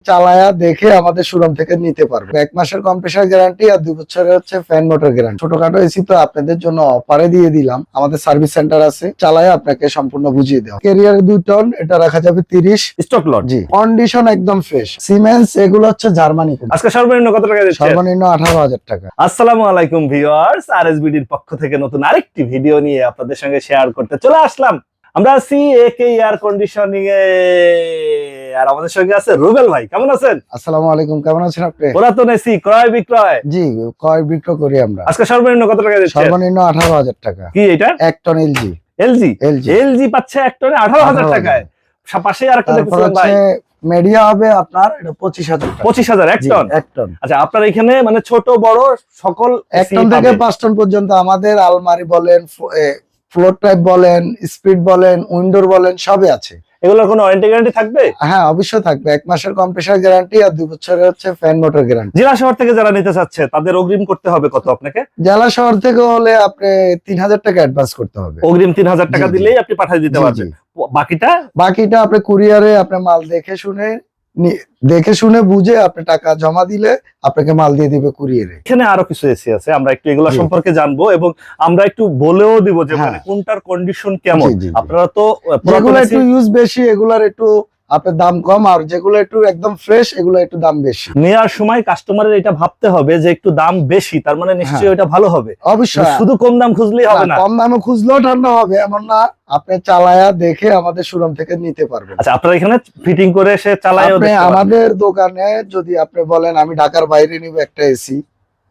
চালায়া দেখে আমাদের শোরুম থেকে নিতে পারবে। 1 মাসের কম্প্রেসার গ্যারান্টি আর 2 বছরের হচ্ছে ফ্যান মোটর গ্যারান্টি। ছোটখাটো এসি তো আপনাদের জন্য অফারে দিয়ে দিলাম, আমাদের সার্ভিস সেন্টার আছে, চালায়া আপনাকে সম্পূর্ণ বুঝিয়ে দেওয়া। ক্যারিয়ার 2 টন, এটা রাখা যাবে 30 স্টক লট। জি, কন্ডিশন একদম ফ্রেশ। সিমেন্স এগুলো হচ্ছে জার্মানি। আজকে সর্বনিম্ন কত টাকা দিচ্ছেন? সর্বনিম্ন 18,000 টাকা। আসসালামু আলাইকুম ভিউয়ার্স, আরএসবিডির পক্ষ থেকে নতুন আরেকটি ভিডিও নিয়ে আপনাদের সঙ্গে শেয়ার করতে চলে আসলাম। আমরা আছি একে এয়ার কন্ডিশনিং এ, আর আমাদের সঙ্গে আছে রুবেল ভাই। কেমন আছেন? আসসালামু আলাইকুম, কেমন আছেন আপনি? পুরাতন এসি ক্রয় বিক্রয়। জি, ক্রয় বিক্রয় করি আমরা। আজকে সর্বনিম্ন কত টাকা দিচ্ছেন? সর্বনিম্ন 18,000 টাকা। কি এটা? 1 ton LG. LG LG LG পাচ্ছে 1 টনে 18,000 টাকায়। পাশে আরেকটা দেখতেছেন ভাই, মিডিয়া হবে আপনার, এটা 25,000 টাকা। 25,000 1 টন। 1 টন। আচ্ছা, আপনার এখানে মানে ছোট বড় সকল 1 টন থেকে 5 টন পর্যন্ত আমাদের আলমারি বলেন, ফ্লোর টাইপ বলেন, স্পিড বলেন, উইন্ডোর বলেন, সবই আছে। এগুলোর কোনো ওয়ারেন্টি গ্যারান্টি থাকবে? হ্যাঁ, অবশ্যই থাকবে। 1 মাসের কম্প্রেসার গ্যারান্টি আর 2 বছরের হচ্ছে ফ্যান মোটর গ্যারান্টি। জেলা শহর থেকে যারা নিতে চাচ্ছে তাদের অগ্রিম করতে হবে কত আপনাকে? জেলা শহর থেকে হলে আপনি 3,000 টাকা অ্যাডভান্স করতে হবে। অগ্রিম 3,000 টাকা জি, জি। দিলেই আপনি পাঠিয়ে দিতে জি, পারবেন। জি। বাকিটা আপনি কুরিয়ারে আপনি মাল দেখে শুনে বুঝে আপনি টাকা জমা দিলে আপনাকে মাল দিয়ে দিবে কুরিয়ারে। এখানে আরো কিছু এসি আছে, আমরা একটু এগুলা জি। সম্পর্কে জানবো এবং আমরা একটু বলেও দিব যে হ্যাঁ। মানে কোনটার কন্ডিশন কেমন। জি, জি, জি। আপনারা তো যেগুলো একটু ইউজ বেশি এগুলার একটু আপনার দাম কম, আর যেগুলো একটু একদম ফ্রেশ এগুলো একটু দাম বেশি। নেওয়ার সময় কাস্টমারের এটা ভাবতে হবে যে একটু দাম বেশি, তার মানে নিশ্চয়ই ওটা ভালো হবে। অবশ্যই শুধু কম দাম খুঁজলেই হবে না। কম দামে খুঁজলেও ঠান্ডা হবে এমন না, আপনি চালায়া দেখে আমাদের শোরুম থেকে নিতে পারবেন। আচ্ছা, আপনারা এখানে ফিটিং করে এসে চালায় আপনি আমাদের দোকানে যদি আপনি বলেন আমি ঢাকার বাইরে নিব একটা এসি,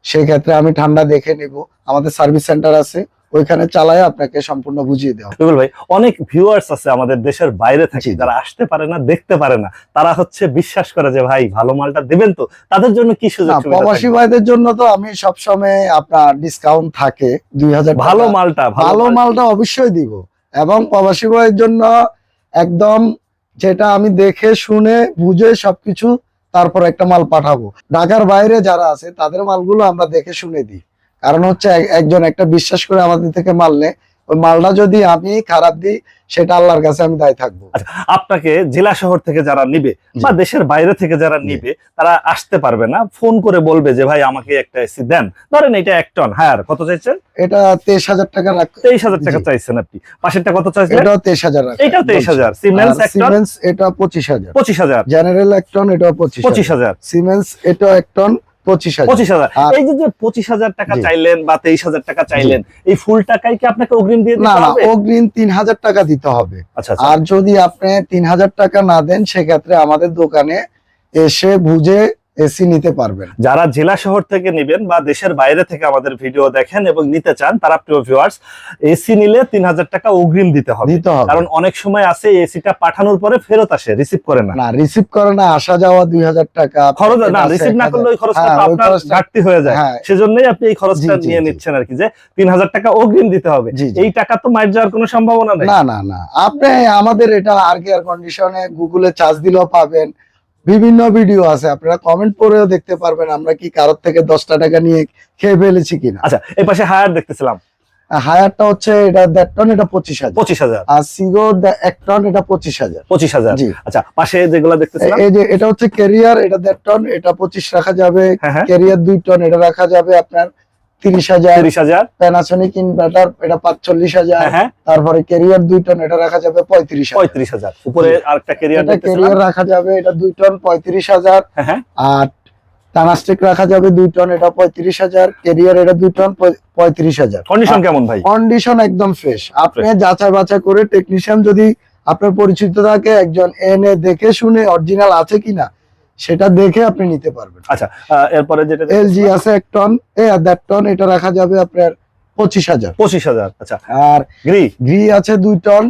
সেই ক্ষেত্রে আমি ঠান্ডা দেখে নিব, আমাদের সার্ভিস সেন্টার আছে, ওইখানে চালায় আপনাকে সম্পূর্ণ বুঝিয়ে দেওয়া। রুবেল ভাই, অনেক ভিউয়ার্স আছে আমাদের দেশের বাইরে থেকে জি, জি। যারা আসতে পারে না, দেখতে পারে না, তারা হচ্ছে বিশ্বাস করে যে ভাই ভালো মালটা দেবেন, তো তাদের জন্য কি সুযোগ না, সুবিধা প্রবাসী থাকবে? ভাইদের জন্য তো আমি সবসময় আপনার ডিসকাউন্ট থাকে 2,000 টাকা। ভালো মালটা অবশ্যই দিব, এবং প্রবাসী ভাইয়ের জন্য একদম যেটা আমি দেখে শুনে বুঝে সবকিছু তারপর একটা মাল পাঠাবো। ঢাকার বাইরে যারা আছে তাদের মালগুলো আমরা দেখে শুনে দিই, কারণ হচ্ছে একজন একটা বিশ্বাস করে আমাদের থেকে মাল নেয়, ওই মালটা যদি আমি খারাপ দিই সেটা আল্লাহর কাছে আমি দায়ী থাকবো। আচ্ছা, আপনাকে জেলা শহর থেকে যারা নিবে বা দেশের বাইরে থেকে যারা নিবে তারা আসতে পারবে না, ফোন করে বলবে যে ভাই আমাকে একটা এসি দেন। ধরেন এটা 1 টন হায়ার কত চাইছেন? এটা 23,000 টাকা। 23,000 টাকা চাইছেন আপনি। পাশেরটা কত চাইছেন? এটাও 23,000 রাখা। এটাও 23,000। সিমেন্স 1 টন সিমেন্স এটা 25,000। 25,000। জেনারেল 1 টন এটাও 25,000। সিমেন্স এটা 1 টন 25,000। 25,000। আর এই যে 25,000 টাকা জি। চাইলেন বা 23,000 টাকা চাইলেন, এই ফুল টাকাই কি আপনাকে অগ্রিম দিয়ে দিতে না, হবে? অগ্রিম 3,000 টাকা দিতে হবে। আচ্ছা আচ্ছা। আর যদি আপনি 3,000 টাকা না দেন সেক্ষেত্রে আমাদের দোকানে এসে বুঝে এসি নিতে পারবেন। যারা জেলা শহর থেকে নেবেন বা দেশের বাইরে থেকে আমাদের ভিডিও দেখেন এবং নিতে চান, তারা প্রিয় ভিউয়ার্স এসি নিলে 3,000 টাকা অগ্রিম দিতে হবে। কারণ অনেক সময় আছে এসিটা পাঠানোর পরে ফেরত আসে, রিসিভ করে না। না, রিসিভ করে না, আসা যাওয়া 2,000 টাকা খরচ না, রিসিভ না করলে ওই খরচটা তো আপনার ঘাটতি হয়ে যায়। হ্যাঁ। সেজন্যই আপনি এই খরচটা জি, জি, নিয়ে জি। নিচ্ছেন আর কি, যে 3,000 টাকা অগ্রিম দিতে হবে। জি, জি। এই টাকা তো মাইর যাওয়ার কোনো সম্ভাবনা নেই। না না না, আপনি আমাদের এটা আর এয়ার কন্ডিশনে গুগলে চার্জ দিলেও পাবেন, বিভিন্ন ভিডিও আছে, আপনারা কমেন্ট করেও দেখতে পারবেন আমরা কি কারোর থেকে 10টা টাকা নিয়ে খেয়ে ফেলেছি কিনা। আচ্ছা, এই পাশে হায়ার দেখতেছিলাম, হায়ারটা হচ্ছে এটা 1.5 টন, এটা 25,000। 25,000। আর সিগো 1 টন, এটা 25,000। 25,000। জি। আচ্ছা, পাশে যেগুলো দেখতেছিলাম, এই যে এটা হচ্ছে ক্যারিয়ার, এটা 1.5 টন, এটা 25 রাখা যাবে। হ্যাঁ হ্যাঁ, ক্যারিয়ার 2 টন, এটা রাখা যাবে আপনার 30,000। 30,000। প্যানাসোনিক ইনভার্টার এটা 45,000। হ্যাঁ হ্যাঁ, তারপরে ক্যারিয়ার 2 টন, এটা রাখা যাবে 35,000। 35,000। উপরে আরেকটা ক্যারিয়ার এটা দেখতেছিলাম, ক্যারিয়ার রাখা যাবে, এটা 2 টন 35,000। হ্যাঁ হ্যাঁ। আর টানাস্টিক রাখা যাবে 2 টন, এটা 35,000। ক্যারিয়ার এটা 2 টন 35,000। কন্ডিশন কেমন ভাই? কন্ডিশন একদম ফ্রেশ। আপনি যাচাই বাছাই করে টেকনিশিয়ান যদি আপনার পরিচিত থাকে, একজন এনে দেখে শুনে অরিজিনাল আছে কিনা সেটা দেখে আপনি নিতে পারবেন। আচ্ছা, এরপরে যেটা এলজি আছে 1 টন, 1.5 টন, এটা রাখা যাবে আপনার 25,000। 25,000। আচ্ছা, আর গ্রি আছে 2 টন,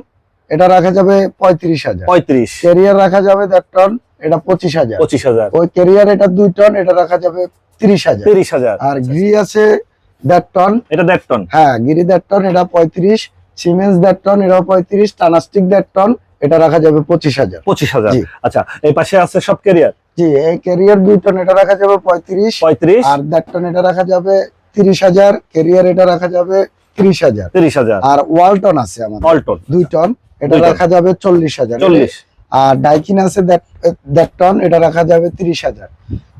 এটা রাখা যাবে 35,000। 35। ক্যারিয়ার রাখা যাবে 1.5 টন, এটা 25,000। 25,000। ওই ক্যারিয়ার এটা 2 টন, এটা রাখা যাবে 30,000। 30,000। আর গ্রি আছে 1.5 টন, এটা 1.5 টন। হ্যাঁ গিরি 1.5 টন, এটা 35। সিমেন্স 1.5 টন, এটাও 35। টানাস্টিক 1.5 টন, এটা রাখা যাবে 25,000। 25,000। জি। আচ্ছা, এই পাশে আছে সব ক্যারিয়ার। জি, এই ক্যারিয়ার 2 টন, এটা রাখা যাবে 35। 35। আর 1.5 টন এটা রাখা যাবে 30,000। ক্যারিয়ার এটা রাখা যাবে 30,000। 30,000। আর ওয়ালটন আছে আমাদের অল্টন 2 টন, এটা 2 টন। রাখা যাবে 40,000। 40। আর ডাইকিন আছে 1.5 টন, এটা রাখা যাবে 30,000।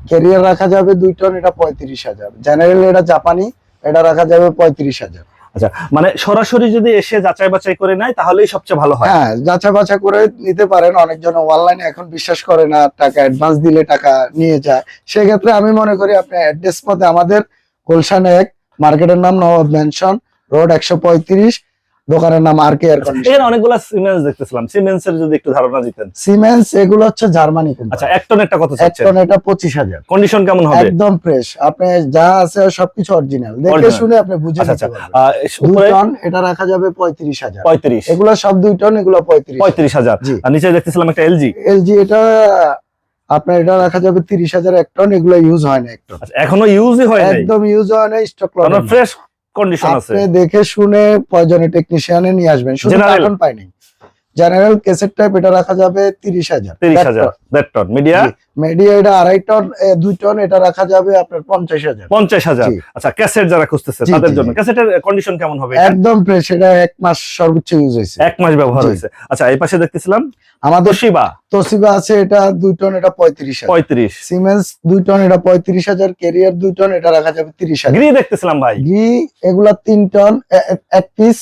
ক্যারিয়ার রাখা যাবে 2 টন, এটা 35,000। জেনারেল এটা জাপানি, এটা রাখা যাবে 35,000। আচ্ছা, মানে সরাসরি যদি এসে যাচাই বাছাই করে নেয় তাহলেই সবচেয়ে ভালো হয়। হ্যাঁ, যাচাই বাছাই করে নিতে পারেন। অনেকজন অনলাইনে এখন বিশ্বাস করে না, টাকা অ্যাডভান্স দিলে টাকা নিয়ে যায়। সেক্ষেত্রে আমি মনে করি আপনি অ্যাড্রেস মতে আমাদের গুলশান 1, মার্কেটের নাম নবাব ম্যানশন, রোড 135, দোকানের নাম আর কে এয়ার কন্ডিশন। এখানে অনেকগুলো সিমেন্স দেখতেছিলাম, সিমেন্সের যদি একটু ধারণা দিতেন। সিমেন্স এগুলো হচ্ছে জার্মানি কোম্পানি। আচ্ছা, 1 টন একটা কত 1 চাচ্ছেন? টন এটা 25,000। কন্ডিশন কেমন হবে? একদম ফ্রেশ, আপনি যা আছে সবকিছু অরিজিনাল, দেখে Original। শুনে আপনি বুঝে আচ্ছা নিতে আচ্ছা, পারবেন। 2 উপরে টন এটা রাখা যাবে 35,000। 35, এগুলো সব 2 টন, এগুলো 35,000। 35,000। জি। আর নিচে দেখতেছিলাম একটা এলজি। এলজি এটা আপনার এটা রাখা যাবে 30,000 1 টন, এগুলো ইউজ হয় না 1 টন। আচ্ছা, এখনো ইউজই হয় নাই, একদম ইউজ হয় না, স্টক লট। কারণ ফ্রেশ কন্ডিশন আছে। আপনি দেখে শুনে প্রয়োজনে টেকনিশিয়ানে নিয়ে আসবেন। শুধু General? কার্টন পাইনি। জেনারেল কেসেট টাইপ এটা রাখা যাবে 30,000। 30,000 1 টন। মিডিয়া মিডিয়া এটা 2.5 টন, 2 টন এটা রাখা যাবে আপনার 50,000। 50,000। জি। আচ্ছা, ক্যাসেট যারা খুঁজতেছে জি, তাদের জি, জন্য জি। ক্যাসেটের কন্ডিশন কেমন হবে? এটা একদম ফ্রেশ, এটা 1 মাস সর্বোচ্চ ইউজ হয়েছে। 1 মাস ব্যবহার জি। হয়েছে। আচ্ছা, এই পাশে দেখতেছিলাম আমাদের তোশিবা তোশিবা আছে, এটা 2 টন, এটা 35,000। 35। সিমেন্স 2 টন, এটা 35,000। ক্যারিয়ার 2 টন, এটা রাখা যাবে 30,000। গ্রি দেখতেছিলাম ভাই, ঘি এগুলা 3 টন, 1 পিস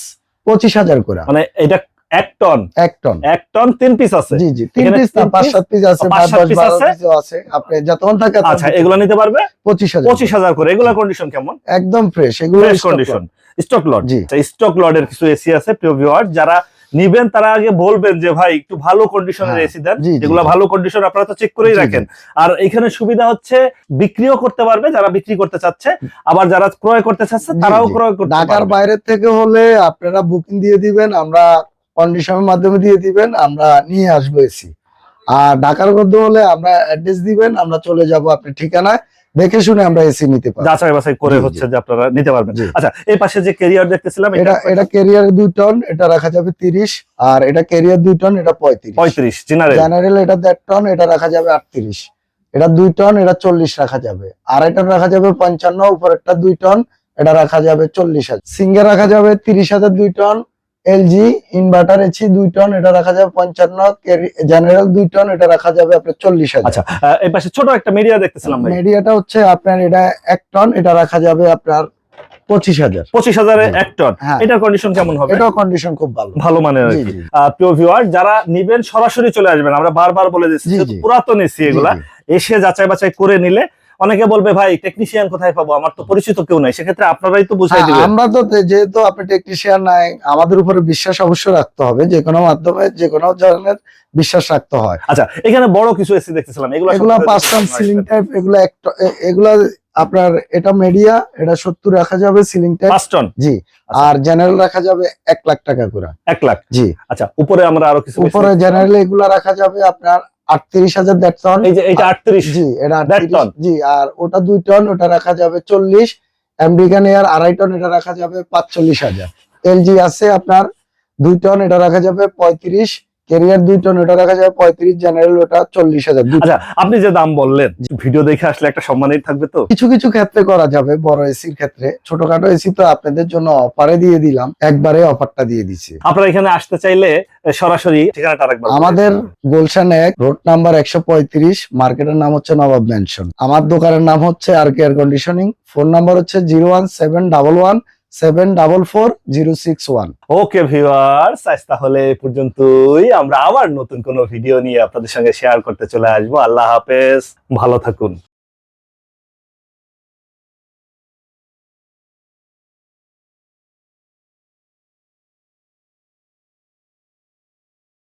25,000 করে। মানে এটা 1 টন, 1 টন 1 টন 3 পিস আছে। জি জি, 3 এখানে পিস না, 3 5-7 পিস আছে, 5-7 10 পিস 12 আছে। পিসও আছে। আপনি যতক্ষণ থাকে আচ্ছা, এগুলো নিতে পারবে 25,000। 25,000 করে। এগুলা কন্ডিশন কেমন? একদম ফ্রেশ, এগুলো fresh stock condition, lot। Stock lot. জি। স্টক লটের কিছু এসি আছে প্রিয় ভিউয়ার, যারা নিবেন তারা আগে বলবেন যে ভাই একটু ভালো কন্ডিশনের হ্যাঁ। এসি দেন, জি, জি, যেগুলো জি। ভালো কন্ডিশন আপনারা তো চেক করেই জি, জি। রাখেন। আর এখানে সুবিধা হচ্ছে বিক্রিও করতে পারবে যারা বিক্রি করতে চাচ্ছে, আবার যারা ক্রয় করতে চাচ্ছে জি, তারাও জি। ক্রয় করতে ঢাকার পারবে। বাইরে থেকে হলে আপনারা বুকিং দিয়ে দিবেন, আমরা কন্ডিশনের মাধ্যমে দিয়ে দিবেন, আমরা নিয়ে আসবো এসি। আর ঢাকার মধ্যে হলে আমরা অ্যাড্রেস দিবেন, আমরা চলে যাব আপনার ঠিকানায়, দেখে শুনে আমরা এসি নিতে পারবো। যাচাই বাছাই করে জি, জি। হচ্ছে যে আপনারা নিতে পারবেন। জি। আচ্ছা, এই পাশে যে ক্যারিয়ার দেখতেছিলাম এটা ক্যারিয়ার 2 টন, এটা রাখা যাবে 30। আর এটা ক্যারিয়ার 2 টন, এটা 35। 35 জেনারেল। জেনারেল এটা 1.5 টন, এটা রাখা যাবে 38। এটা 2 টন, এটা 40 রাখা যাবে। আর এটা রাখা যাবে 55। উপরেরটা 2 টন, এটা রাখা যাবে 40,000। সিঙ্গেল রাখা যাবে 30,000 2 ton. LG inverter AC 2 ton, এটা রাখা যাবে 55। জেনারেল 2 টন, এটা রাখা যাবে আপনার 40,000। আচ্ছা, এই পাশে ছোট একটা মিডিয়া দেখতেছিলাম ভাই, মিডিয়াটা হচ্ছে আপনার এটা 1 টন, এটা রাখা যাবে আপনার 25,000। 25,000 জি। 1 টন। হ্যাঁ। এটার কন্ডিশন কেমন হবে? এটাও কন্ডিশন খুব ভালো। ভালো মানের আর জি, কি। জি। প্রিয় ভিউয়ার, যারা নিবেন সরাসরি চলে আসবেন, আমরা বারবার বলে দিচ্ছি, জি, যেহেতু জি। পুরাতন এসি এগুলা, জি, জি। এসে যাচাই বাছাই করে নিলে। অনেকে বলবে ভাই টেকনিশিয়ান কোথায় পাবো, আমার তো পরিচিত কেউ নাই, সেক্ষেত্রে আপনারাই তো বুঝাই হ্যাঁ, দিবেন। আমরা তো যেহেতু আপনি টেকনিশিয়ান নাই, আমাদের উপরে বিশ্বাস অবশ্যই রাখতে হবে, যে কোনো মাধ্যমে যে কোনো ধরনের বিশ্বাস রাখতে হয়। আচ্ছা, এখানে বড় কিছু এসি দেখতেছিলাম, এগুলো এগুলা 5 টন সিলিং টাইপ, এগুলা এগুলা আপনার এটা মিডিয়া, এটা 70 রাখা যাবে সিলিং টাইপ। 5 টন। জি। আচ্ছা। আর জেনারেল রাখা যাবে 1 লাখ টাকা করে। 1 লাখ। জি। আচ্ছা, উপরে আমরা আরো কিছু উপরে জেনারেল এগুলা রাখা যাবে আপনার 38,000 1.5 টন। এই যে এটা 38। জি, এটা 1.5 টন। 38। জি। আর ওটা 2 টন, ওটা রাখা যাবে 40। আমেরিকান এয়ার 2.5 টন, এটা রাখা যাবে 45,000। এলজি আছে আপনার 2 টন, এটা রাখা যাবে 35। ক্যারিয়ার 2 টন, এটা রাখা যাবে 35। জেনারেল ওটা 40,000। আচ্ছা, আপনি যে দাম বললেন, ভিডিও দেখে আসলে একটা সম্মানিত থাকবে তো? কিছু কিছু ক্ষেত্রে করা যাবে, বড় এসির ক্ষেত্রে। ছোটখাটো এসি তো আপনাদের জন্য অফারে দিয়ে দিলাম, একবারে অফারটা দিয়ে দিচ্ছি। আপনারা এখানে আসতে চাইলে সরাসরি ঠিকানাটা আরেকবার বলে আমাদের দিন। গুলশান 1, রোড নাম্বার 135, মার্কেটের নাম হচ্ছে নবাব ম্যানশন। আমার দোকানের নাম হচ্ছে আর কে এয়ার কন্ডিশনিং। ফোন নাম্বার হচ্ছে 01711744061। ওকে ভিউয়ার্স, আজ তাহলে এই পর্যন্তই। আমরা আবার নতুন কোনো ভিডিও নিয়ে আপনাদের সঙ্গে শেয়ার করতে চলে আসবো। আল্লাহ হাফেজ, ভালো থাকুন।